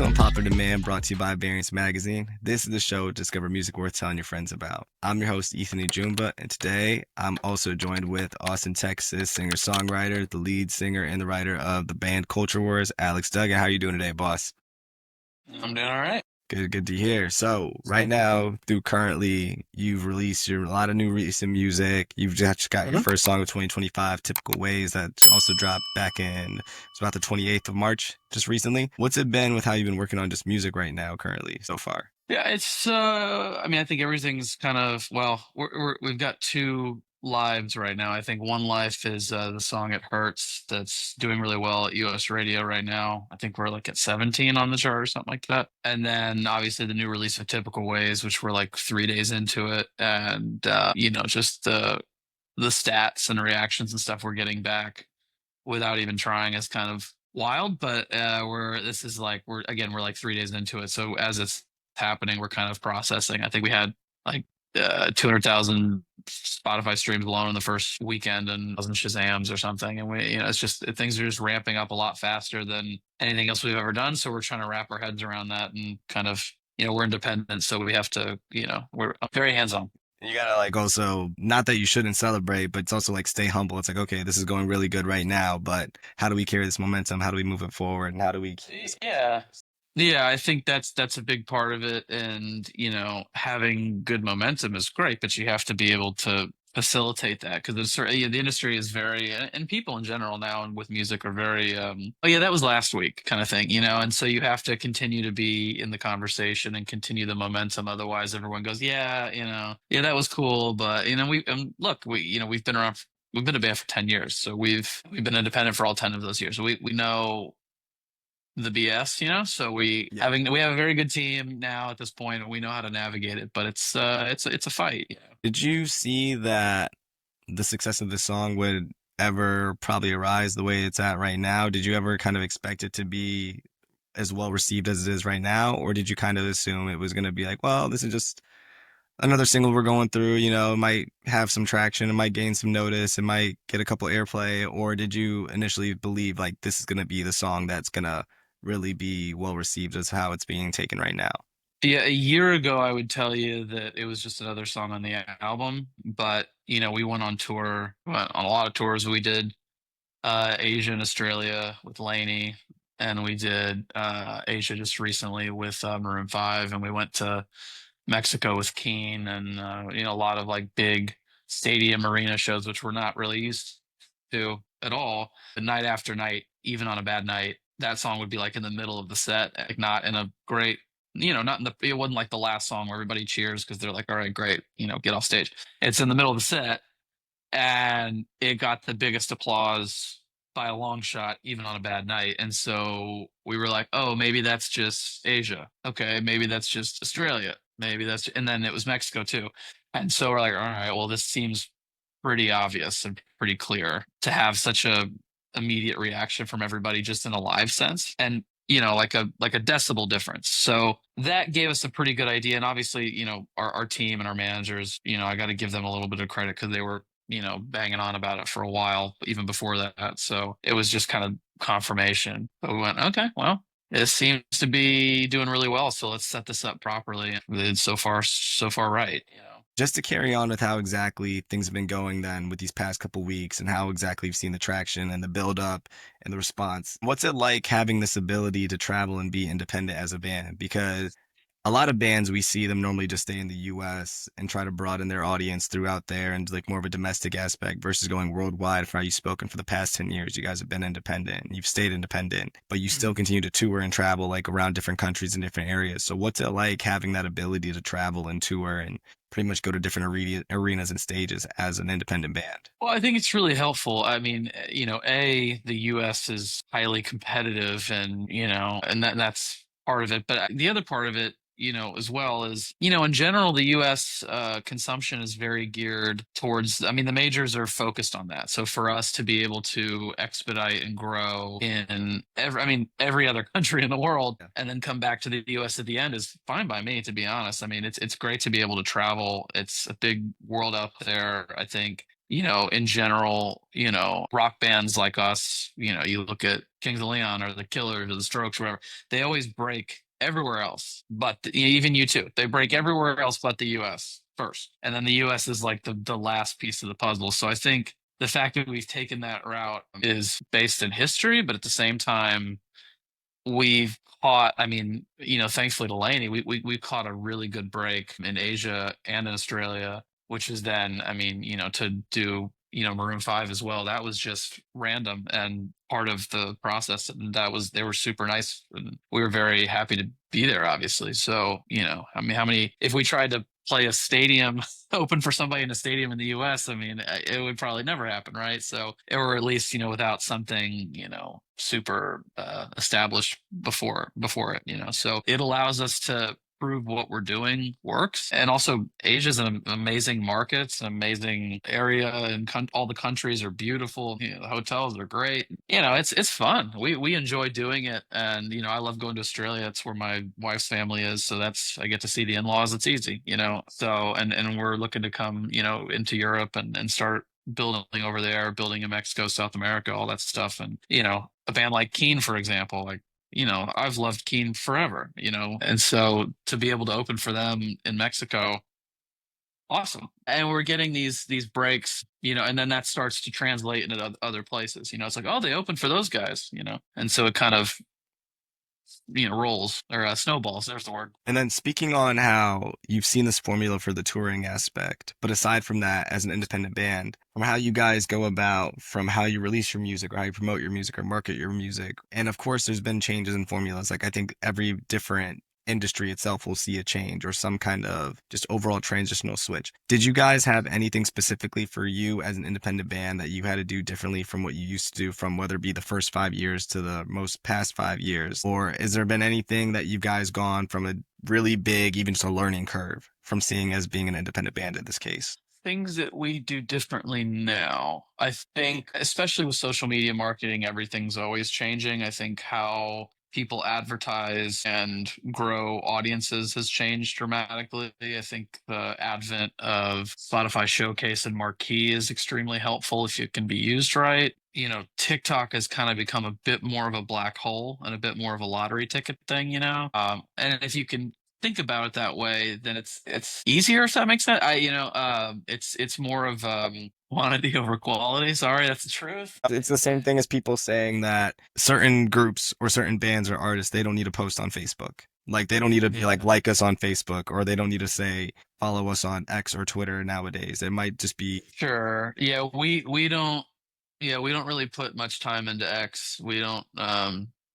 to Unpopular Demand, brought to you by Variance Magazine. This is the show to discover music worth telling your friends about. I'm your host, Ethan Ijumba, and today I'm also joined with Austin, Texas singer-songwriter, the lead singer and the writer of the band Culture Wars, Alex Duggan. How are you doing today, boss? I'm doing all right. Good to hear. So right now, through currently, you've released a lot of new recent music. You've just got your Mhm. first song of 2025, Typical Ways, that also dropped back in, it's about the 28th of March, just recently. What's it been with how you've been working on just music right now, currently, so far? Yeah, it's I mean, I think everything's kind of well, we've got two lives right now. I think one life is the song It Hurts that's doing really well at US radio right now. I think we're like at 17 on the chart or something like that. And then obviously the new release of Typical Ways, which we're like 3 days into it. And just the stats and reactions and stuff we're getting back without even trying is kind of wild. But we're this is like we're like 3 days into it. So as it's happening, we're kind of processing. I think we had like 200,000 Spotify streams alone in the first weekend and 1,000 Shazams or something. And it's just things are just ramping up a lot faster than anything else we've ever done. So we're trying to wrap our heads around that and kind of, we're independent. So we have to, we're very hands on. You gotta like also, not that you shouldn't celebrate, but it's also like stay humble. It's like, okay, this is going really good right now, but how do we carry this momentum? How do we move it forward? And how do we keep this? Yeah. Yeah, I think that's a big part of it. And, having good momentum is great, but you have to be able to facilitate that because the industry is very, and people in general now and with music are very, oh yeah, that was last week kind of thing, and so you have to continue to be in the conversation and continue the momentum. Otherwise, everyone goes, yeah, yeah, that was cool. But, look, we've been a band for 10 years. So we've been independent for all 10 of those years. So we know the BS, so Yeah. we have a very good team now at this point, and we know how to navigate it. But it's a fight. Did you see that the success of this song would ever probably arise the way it's at right now? Did you ever kind of expect it to be as well received as it is right now? Or did you kind of assume it was going to be like, well, this is just another single we're going through, it might have some traction, it might gain some notice, it might get a couple airplay? Or did you initially believe like this is going to be the song that's going to really be well received as how it's being taken right now? Yeah, a year ago, I would tell you that it was just another song on the album. But we went on tour, went on a lot of tours. We did Asia and Australia with Lainey, and we did Asia just recently with Maroon Five, and we went to Mexico with Keen, and a lot of like big stadium arena shows, which we're not really used to at all. But night after night, even on a bad night, that song would be like in the middle of the set, like not in a great, not in the. It wasn't like the last song where everybody cheers because they're like, "All right, great, get off stage." It's in the middle of the set, and it got the biggest applause by a long shot, even on a bad night. And so we were like, oh, maybe that's just Asia. Okay, maybe that's just Australia. Maybe and then it was Mexico too. And so we're like, all right, well, this seems pretty obvious and pretty clear to have such a immediate reaction from everybody just in a live sense. And like a decibel difference. So that gave us a pretty good idea. And obviously, our team and our managers, I got to give them a little bit of credit because they were banging on about it for a while, even before that. So it was just kind of confirmation. But we went, okay, well, it seems to be doing really well. So let's set this up properly. And so far right. Just to carry on with how exactly things have been going then with these past couple weeks and how exactly you've seen the traction and the build up and the response. What's it like having this ability to travel and be independent as a band? Because a lot of bands, we see them normally just stay in the US and try to broaden their audience throughout there and like more of a domestic aspect versus going worldwide. For how you've spoken for the past 10 years, you guys have been independent and you've stayed independent, but you still continue to tour and travel like around different countries and different areas. So what's it like having that ability to travel and tour and pretty much go to different arenas and stages as an independent band? Well, I think it's really helpful. I mean, the US is highly competitive and, that's part of it. But the other part of it, as well is, in general, the US consumption is very geared towards, I mean, the majors are focused on that. So for us to be able to expedite and grow in every other country in the world Yeah. and then come back to the US at the end is fine by me, to be honest. I mean, it's great to be able to travel. It's a big world out there, I think. in general, rock bands like us, you look at Kings of Leon or the Killers or the Strokes, or whatever, they always break everywhere else, but even you too, they break everywhere else but the US first. And then the US is like the last piece of the puzzle. So I think the fact that we've taken that route is based in history, but at the same time, we've caught, I mean, thankfully to Laney, we caught a really good break in Asia and in Australia, which is then, I mean, to do, Maroon 5 as well. That was just random and part of the process. And they were super nice. And we were very happy to be there, obviously. So, I mean, how many, if we tried to play a stadium open for somebody in a stadium in the US, I mean, it would probably never happen, right? So, or at least, without something, super established before it, So it allows us to prove what we're doing works. And also, Asia's an amazing market, it's an amazing area, and all the countries are beautiful. The hotels are great. It's fun. We enjoy doing it, and I love going to Australia. It's where my wife's family is, so that's I get to see the in-laws. It's easy. So and we're looking to come, into Europe and start building over there, building in Mexico, South America, all that stuff. And, a band like Keen, for example, like, I've loved Keen forever, and so to be able to open for them in Mexico, awesome. And we're getting these breaks, and then that starts to translate into other places. It's like, oh, they opened for those guys, and so it kind of, rolls or snowballs. There's the word. And then speaking on how you've seen this formula for the touring aspect, but aside from that, as an independent band, from how you guys go about, from how you release your music or how you promote your music or market your music, and of course, there's been changes in formulas. Like I think every different industry itself will see a change or some kind of just overall transitional switch. Did you guys have anything specifically for you as an independent band that you had to do differently from what you used to do from whether it be the first 5 years to the most past 5 years? Or has there been anything that you guys gone from a really big, even just a learning curve from seeing as being an independent band in this case? Things that we do differently now. I think, especially with social media marketing, everything's always changing. I think how people advertise and grow audiences has changed dramatically. I think the advent of Spotify Showcase and Marquee is extremely helpful if it can be used right. TikTok has kind of become a bit more of a black hole and a bit more of a lottery ticket thing, and if you can think about it that way, then it's easier, if that makes sense. It's more of quantity over quality. Sorry, that's the truth. It's the same thing as people saying that certain groups or certain bands or artists, they don't need to post on Facebook. Like they don't need to be like us on Facebook, or they don't need to say follow us on X or Twitter nowadays. It might just be Sure. Yeah, we don't. Yeah, we don't really put much time into X. We don't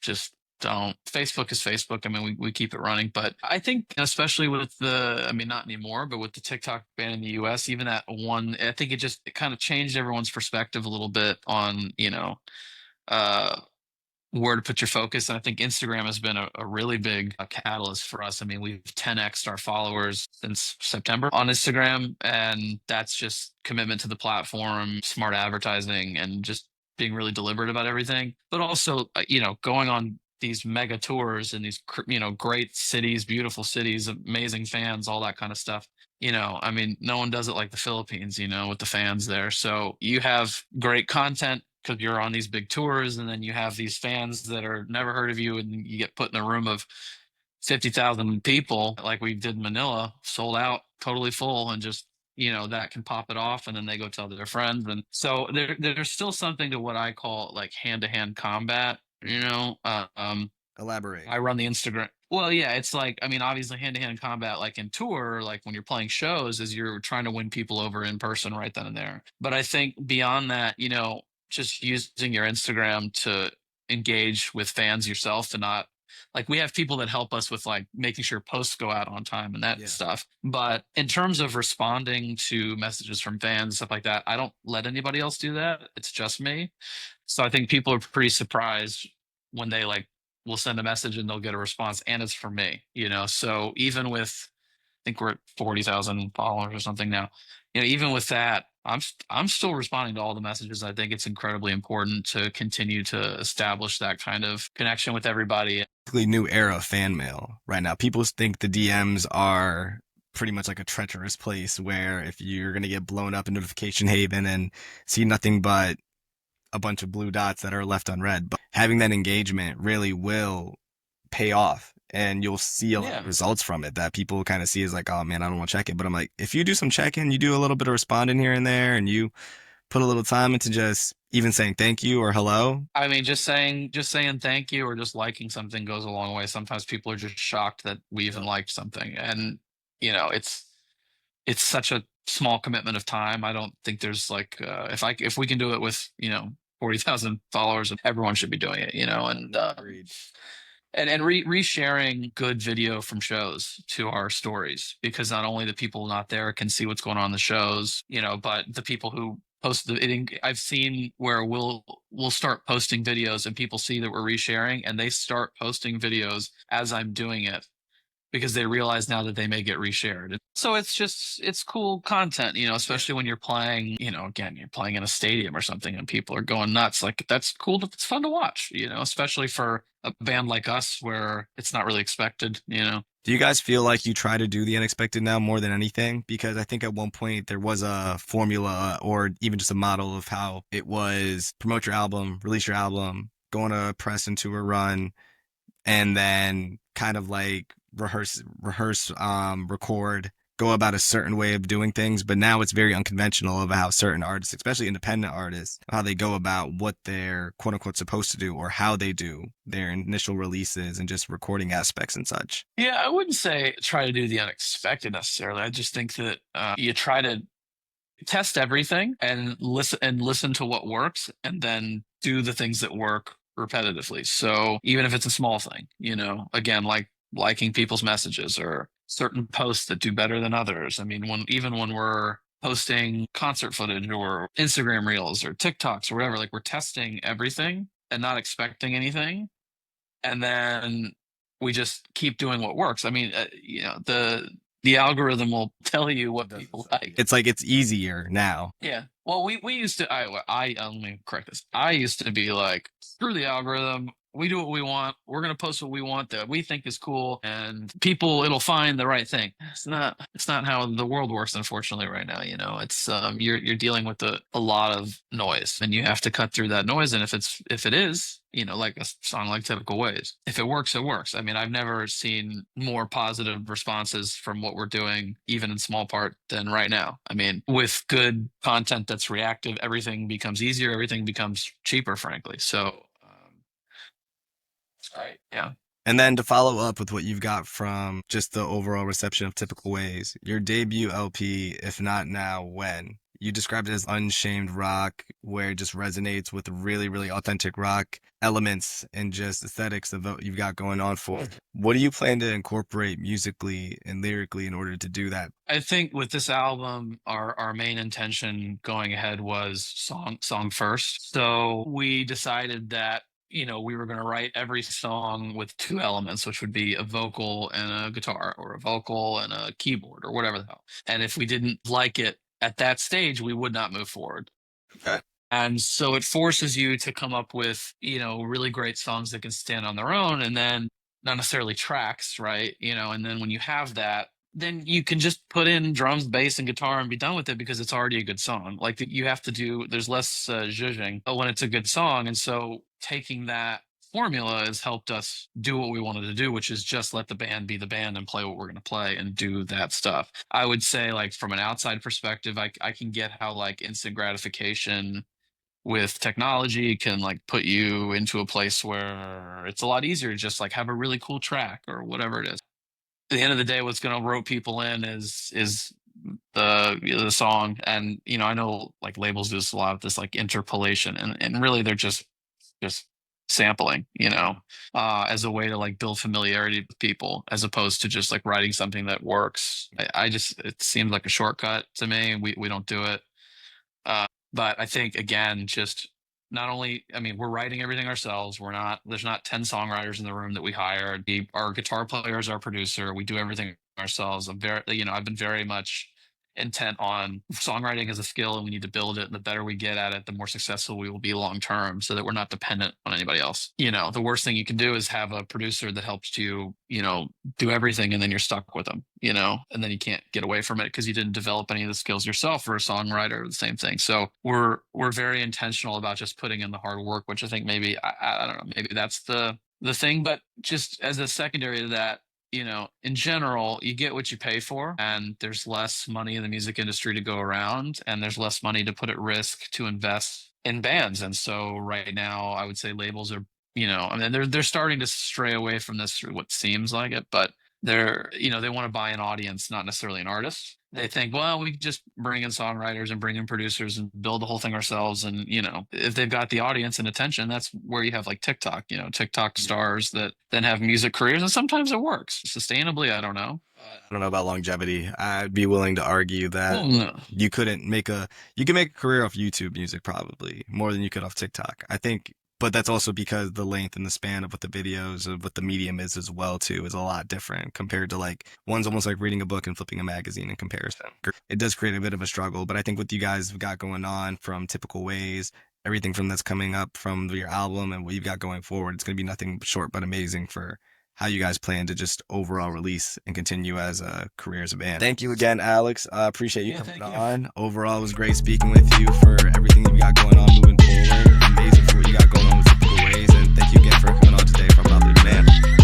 just don't. Facebook is Facebook. I mean, we keep it running, but I think especially with I mean, not anymore, but with the TikTok ban in the US, even that one, I think it kind of changed everyone's perspective a little bit on, uh where to put your focus. And I think Instagram has been a really big catalyst for us. I mean, we've 10x'd our followers since September on Instagram, and that's just commitment to the platform, smart advertising, and just being really deliberate about everything. But also, going on these mega tours in these, great cities, beautiful cities, amazing fans, all that kind of stuff. I mean, no one does it like the Philippines, with the fans there. So you have great content because you're on these big tours, and then you have these fans that are never heard of you, and you get put in a room of 50,000 people, like we did in Manila, sold out, totally full, and just that can pop it off, and then they go tell their friends, and so there's still something to what I call like hand to hand combat. elaborate. I run the Instagram. Well, yeah, it's like, I mean, obviously hand to hand combat, like in tour, like when you're playing shows, is you're trying to win people over in person right then and there. But I think beyond that, just using your Instagram to engage with fans yourself, to not like, we have people that help us with like making sure posts go out on time and that Yeah. stuff. But in terms of responding to messages from fans and stuff like that, I don't let anybody else do that. It's just me. So I think people are pretty surprised when they like will send a message and they'll get a response, and it's from me, So even with, I think we're at 40,000 followers or something now, even with that, I'm still responding to all the messages. I think it's incredibly important to continue to establish that kind of connection with everybody. New era of fan mail right now. People think the DMs are pretty much like a treacherous place where if you're going to get blown up in notification haven and see nothing but a bunch of blue dots that are left unread. But having that engagement really will pay off. And you'll see a lot of Yeah. results from it that people kind of see as like, oh man, I don't want to check it. But I'm like, if you do some checking, you do a little bit of responding here and there, and you put a little time into just even saying thank you or hello. I mean, just saying thank you or just liking something goes a long way. Sometimes people are just shocked that we even Yep. liked something, and it's such a small commitment of time. I don't think there's like if we can do it with 40,000 followers, everyone should be doing it. Agreed. And resharing good video from shows to our stories, because not only the people not there can see what's going on in the shows, but the people who post I've seen where we'll start posting videos and people see that we're resharing and they start posting videos as I'm doing it because they realize now that they may get reshared. So it's cool content, Yeah. especially when you're playing, again, you're playing in a stadium or something and people are going nuts. Like that's cool. It's fun to watch, especially for a band like us where it's not really expected. Do you guys feel like you try to do the unexpected now more than anything? Because I think at one point there was a formula or even just a model of how it was promote your album, release your album, go on a press and tour run, and then kind of like record, go about a certain way of doing things. But now it's very unconventional of how certain artists, especially independent artists, how they go about what they're quote unquote supposed to do or how they do their initial releases and just recording aspects and such. Yeah, I wouldn't say try to do the unexpected necessarily. I just think that you try to test everything and listen to what works and then do the things that work repetitively. So even if it's a small thing, again, like liking people's messages or certain posts that do better than others. I mean, when we're posting concert footage or Instagram reels or TikToks or whatever, like we're testing everything and not expecting anything, and then we just keep doing what works. I mean, the algorithm will tell you what people like. It's like it's easier now. Yeah. Well, we used to. Let me correct this. I used to be like, screw the algorithm. We do what we want. We're gonna post what we want that we think is cool, and people it'll find the right thing. It's not. It's not how the world works, unfortunately, right now. It's you're dealing with a lot of noise, and you have to cut through that noise. And if it is, like a song like Typical Ways, if it works, it works. I mean, I've never seen more positive responses from what we're doing, even in small part, than right now. I mean, with good content that's reactive, everything becomes easier, everything becomes cheaper, frankly. So, right. Yeah. And then to follow up with what you've got from just the overall reception of Typical Ways, your debut LP, If Not Now, When? You described it as unshamed rock, where it just resonates with really, really authentic rock elements and just aesthetics of what you've got going on for. What do you plan to incorporate musically and lyrically in order to do that? I think with this album, our main intention going ahead was song first. So we decided that we were going to write every song with two elements, which would be a vocal and a guitar, or a vocal and a keyboard, or whatever the hell. And if we didn't like it at that stage, we would not move forward. Okay. And so it forces you to come up with, really great songs that can stand on their own and then not necessarily tracks, right? And then when you have that, then you can just put in drums, bass, and guitar and be done with it because it's already a good song. Like you have to there's less zhuzhing when it's a good song. And so taking that formula has helped us do what we wanted to do, which is just let the band be the band and play what we're going to play and do that stuff. I would say, like, from an outside perspective, I can get how, like, instant gratification with technology can like put you into a place where it's a lot easier to just like have a really cool track or whatever it is. At the end of the day, what's going to rope people in is the song. And I know like labels do a lot of this like interpolation, and really they're just sampling, as a way to like build familiarity with people, as opposed to just like writing something that works. I just it seems like a shortcut to me. We don't do it. But I think again, just not only, I mean, we're writing everything ourselves. There's not 10 songwriters in the room that we hired. Our guitar player is our producer. We do everything ourselves. I've been very much intent on songwriting as a skill and we need to build it. And the better we get at it, the more successful we will be long term so that we're not dependent on anybody else. The worst thing you can do is have a producer that helps you, do everything and then you're stuck with them, and then you can't get away from it because you didn't develop any of the skills yourself. Or a songwriter, the same thing. So we're very intentional about just putting in the hard work, which I think maybe I don't know, maybe that's the thing. But just as a secondary to that, in general, you get what you pay for, and there's less money in the music industry to go around, and there's less money to put at risk to invest in bands. And so right now, I would say labels are, I mean, they're starting to stray away from this, what seems like it, but they want to buy an audience, not necessarily an artist. They think, well, we can just bring in songwriters and bring in producers and build the whole thing ourselves. And, if they've got the audience and attention, that's where you have like TikTok, TikTok stars that then have music careers. And sometimes it works sustainably. I don't know. I don't know about longevity. I'd be willing to argue that Well, no. you can make a career off YouTube music probably more than you could off TikTok. I think, but that's also because the length and the span of what the videos of what the medium is as well too is a lot different compared to like one's almost like reading a book and flipping a magazine in comparison. It does create a bit of a struggle, but I think what you guys have got going on from Typical Ways, everything from that's coming up from your album and what you've got going forward, it's going to be nothing short but amazing for how you guys plan to just overall release and continue as a career as a band. Thank you again, Alex. I appreciate you Yeah, coming thank you. on. Overall, it was great speaking with you for everything you got going on moving forward. Amazing for what you got going on with Typical Ways. And thank you again for coming on today for Unpopular Band.